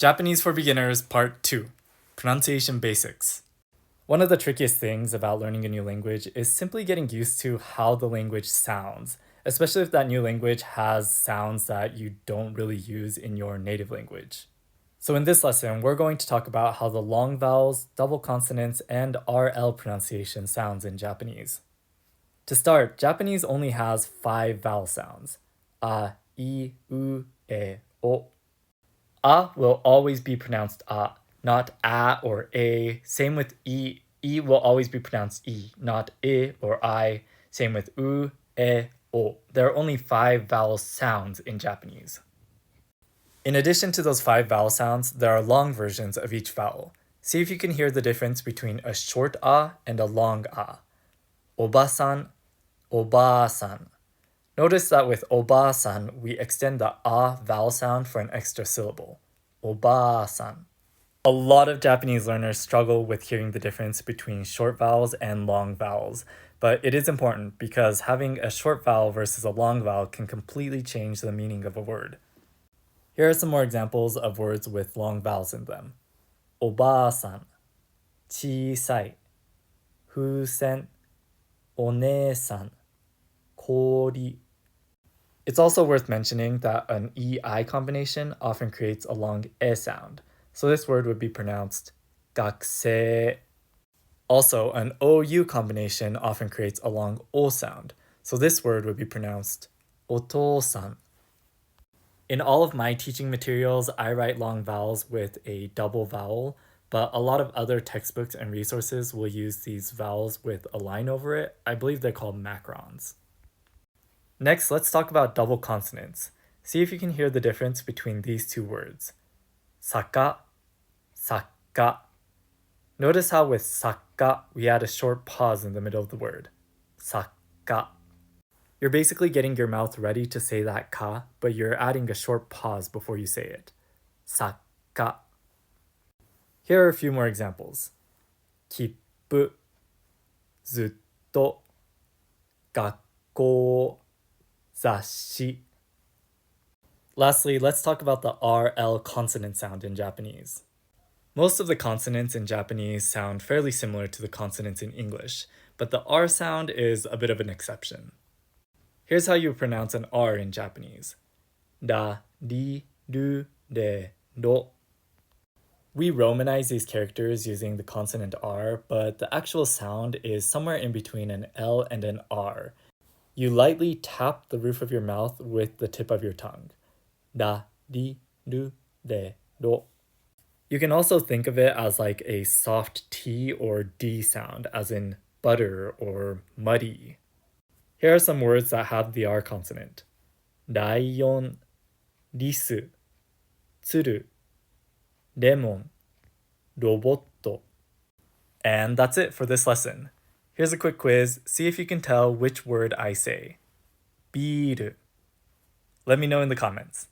Japanese for Beginners Part 2 Pronunciation Basics. One of the trickiest things about learning a new language is simply getting used to how the language sounds, especially if that new language has sounds that you don't really use in your native language. So in this lesson, we're going to talk about how the long vowels, double consonants, and RL pronunciation sounds in Japanese. To start, Japanese only has 5 vowel sounds: a, I, U, E, O. A will always be pronounced a, not a or a. Same with I. I will always be pronounced I, not I or I. Same with U, E, O. There are only 5 vowel sounds in Japanese. In addition to those 5 vowel sounds, there are long versions of each vowel. See if you can hear the difference between a short a and a long a. Oba-san, oba-san. Notice that with oba-san, we extend the a vowel sound for an extra syllable. Oba-san. A lot of Japanese learners struggle with hearing the difference between short vowels and long vowels, but it is important because having a short vowel versus a long vowel can completely change the meaning of a word. Here are some more examples of words with long vowels in them. Oba-san, chisai, fusen, one-san, kori. It's also worth mentioning that an EI combination often creates a long e sound, so this word would be pronounced gakusei. Also, an OU combination often creates a long O sound, so this word would be pronounced otou-san. In all of my teaching materials, I write long vowels with a double vowel, but a lot of other textbooks and resources will use these vowels with a line over it. I believe they're called macrons. Next, let's talk about double consonants. See if you can hear the difference between these two words. Saka, sakka. Notice how with sakka, we add a short pause in the middle of the word. Sakka. You're basically getting your mouth ready to say that ka, but you're adding a short pause before you say it. Sakka. Here are a few more examples. Kippu, zutto, gakkou, zashi. Lastly, let's talk about the RL consonant sound in Japanese. Most of the consonants in Japanese sound fairly similar to the consonants in English, but the R sound is a bit of an exception. Here's how you pronounce an R in Japanese. Da, di, du, de, do. We romanize these characters using the consonant R, but the actual sound is somewhere in between an L and an R. You lightly tap the roof of your mouth with the tip of your tongue. Da, di, du, de, do. You can also think of it as like a soft T or D sound, as in butter or muddy. Here are some words that have the R consonant. Raion, risu, tsuru, lemon, robotto. And that's it for this lesson. Here's a quick quiz. See if you can tell which word I say. Biru. Let me know in the comments.